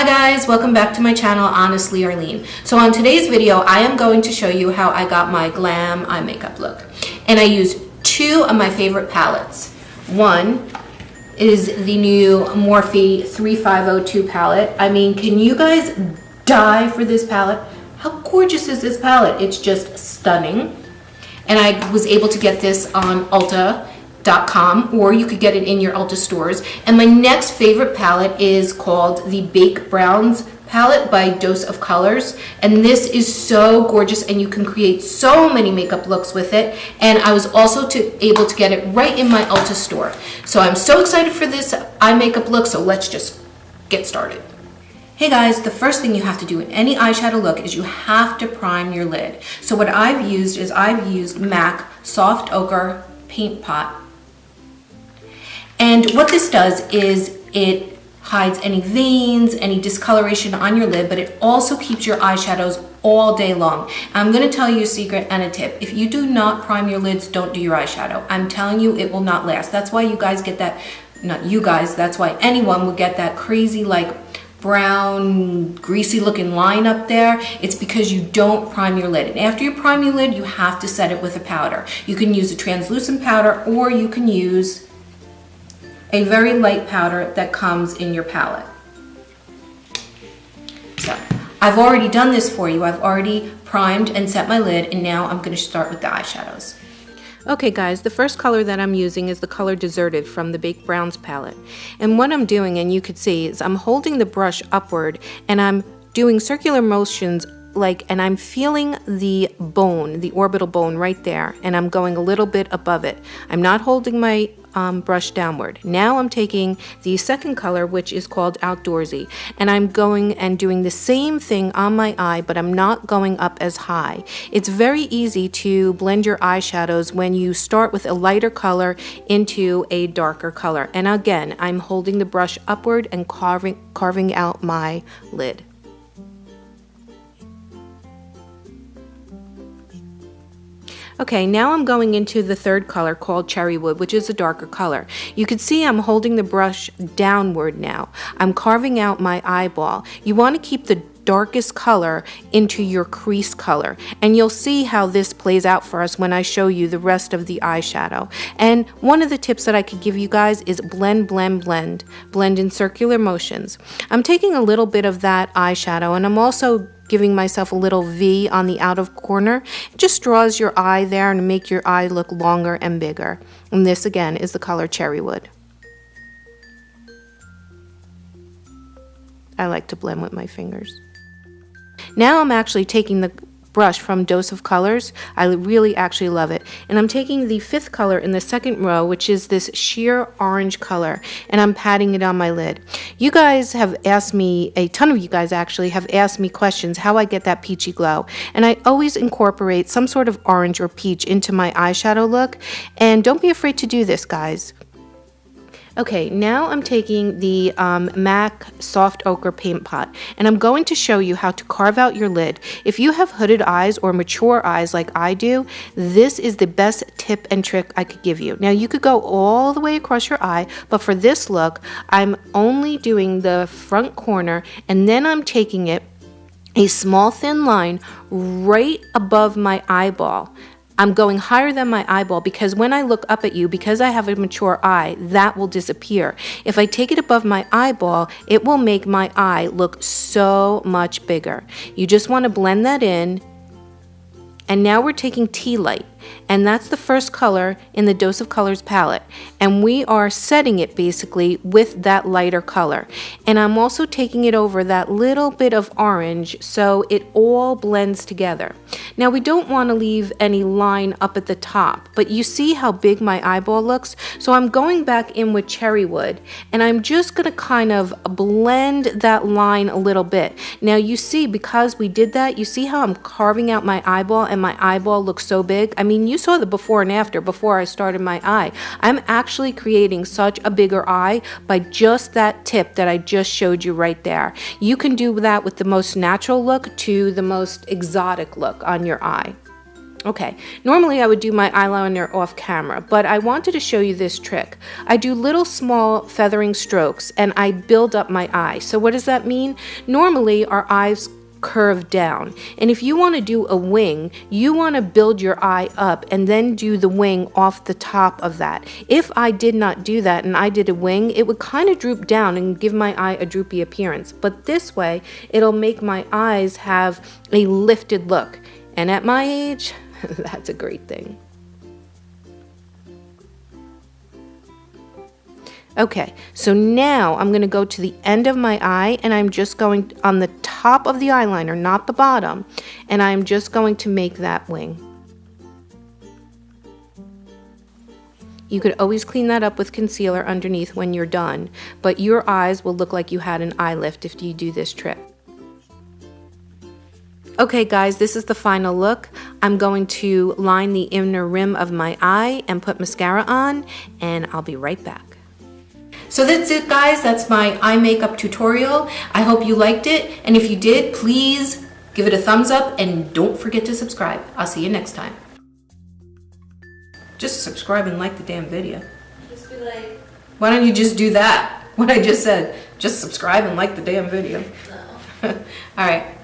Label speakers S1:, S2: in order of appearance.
S1: Hi guys, welcome back to my channel, Honestly Arlene. So on today's video, I am going to show you how I got my glam eye makeup look. And I used two of my favorite palettes. One is the new Morphe 3502 palette. I mean, can you guys die for this palette? How gorgeous is this palette? It's just stunning. And I was able to get this on Ulta.com, or you could get it in your Ulta stores. And my next favorite palette is called the Bake Browns palette by Dose of Colors, and this is so gorgeous and you can create so many makeup looks with it. And I was also able to get it right in my Ulta store. So I'm so excited for this eye makeup look, so let's just get started. Hey guys, the first thing you have to do in any eyeshadow look is you have to prime your lid. So what I've used MAC Soft Ochre Paint Pot. And what this does is it hides any veins, any discoloration on your lid, but it also keeps your eyeshadows all day long. I'm going to tell you a secret and a tip. If you do not prime your lids, don't do your eyeshadow. I'm telling you, it will not last. That's why you guys get that, not you guys, that's why anyone would get that crazy like brown greasy looking line up there. It's because you don't prime your lid. And after you prime your lid, you have to set it with a powder. You can use a translucent powder, or you can use a very light powder that comes in your palette. So I've already done this for you. I've already primed and set my lid, and now I'm going to start with the eyeshadows. Okay guys, the first color that I'm using is the color Deserted from the Bake Browns palette. And what I'm doing, and you could see, is I'm holding the brush upward and I'm doing circular motions and I'm feeling the bone, the orbital bone right there, and I'm going a little bit above it. I'm not holding my brush downward. Now I'm taking the second color, which is called Outdoorsy, and I'm going and doing the same thing on my eye, but I'm not going up as high. It's very easy to blend your eyeshadows when you start with a lighter color into a darker color. And again, I'm holding the brush upward and carving out my lid. Okay, now I'm going into the third color called Cherry Wood, which is a darker color. You can see I'm holding the brush downward now. I'm carving out my eyeball. You want to keep the darkest color into your crease color, and you'll see how this plays out for us when I show you the rest of the eyeshadow. And one of the tips that I could give you guys is blend, blend, blend. Blend in circular motions. I'm taking a little bit of that eyeshadow, and I'm also giving myself a little V on the outer corner. It just draws your eye there and make your eye look longer and bigger. And this again is the color Cherry Wood. I like to blend with my fingers. Now I'm actually taking the brush from Dose of Colors. I really actually love it. And I'm taking the fifth color in the second row, which is this sheer orange color, and I'm patting it on my lid. You guys have asked me, a ton of you guys actually have asked me questions how I get that peachy glow. And I always incorporate some sort of orange or peach into my eyeshadow look. And don't be afraid to do this, guys. Okay, now I'm taking the MAC Soft Ochre Paint Pot, and I'm going to show you how to carve out your lid. If you have hooded eyes or mature eyes like I do, this is the best tip and trick I could give you. Now, you could go all the way across your eye, but for this look, I'm only doing the front corner, and then I'm taking it a small thin line right above my eyeball. I'm going higher than my eyeball because when I look up at you, because I have a mature eye, that will disappear. If I take it above my eyeball, it will make my eye look so much bigger. You just want to blend that in. And now we're taking Tea Light, and that's the first color in the Dose of Colors palette. And we are setting it basically with that lighter color. And I'm also taking it over that little bit of orange so it all blends together. Now we don't want to leave any line up at the top, but you see how big my eyeball looks? So I'm going back in with Cherry Wood, and I'm just going to kind of blend that line a little bit. Now you see, because we did that, you see how I'm carving out my eyeball and my eyeball looks so big? I mean, you saw the before and after before I started my eye. I'm actually creating such a bigger eye by just that tip that I just showed you right there. You can do that with the most natural look to the most exotic look on your eye. Okay, normally I would do my eyeliner off camera, but I wanted to show you this trick. I do little small feathering strokes and I build up my eye. So what does that mean? Normally our eyes curve down, and if you want to do a wing, you want to build your eye up and then do the wing off the top of that. If I did not do that and I did a wing, it would kind of droop down and give my eye a droopy appearance, but this way it'll make my eyes have a lifted look, and at my age, that's a great thing. Okay, so now I'm going to go to the end of my eye and I'm just going on the top of the eyeliner, not the bottom, and I'm just going to make that wing. You could always clean that up with concealer underneath when you're done, but your eyes will look like you had an eye lift if you do this trick. Okay guys, this is the final look. I'm going to line the inner rim of my eye and put mascara on, and I'll be right back. So that's it guys, that's my eye makeup tutorial. I hope you liked it, and if you did, please give it a thumbs up and don't forget to subscribe. I'll see you next time. Just subscribe and like the damn video.
S2: Just be like...
S1: Why don't you just do that? What I just said. Just subscribe and like the damn video.
S2: No.
S1: Alright.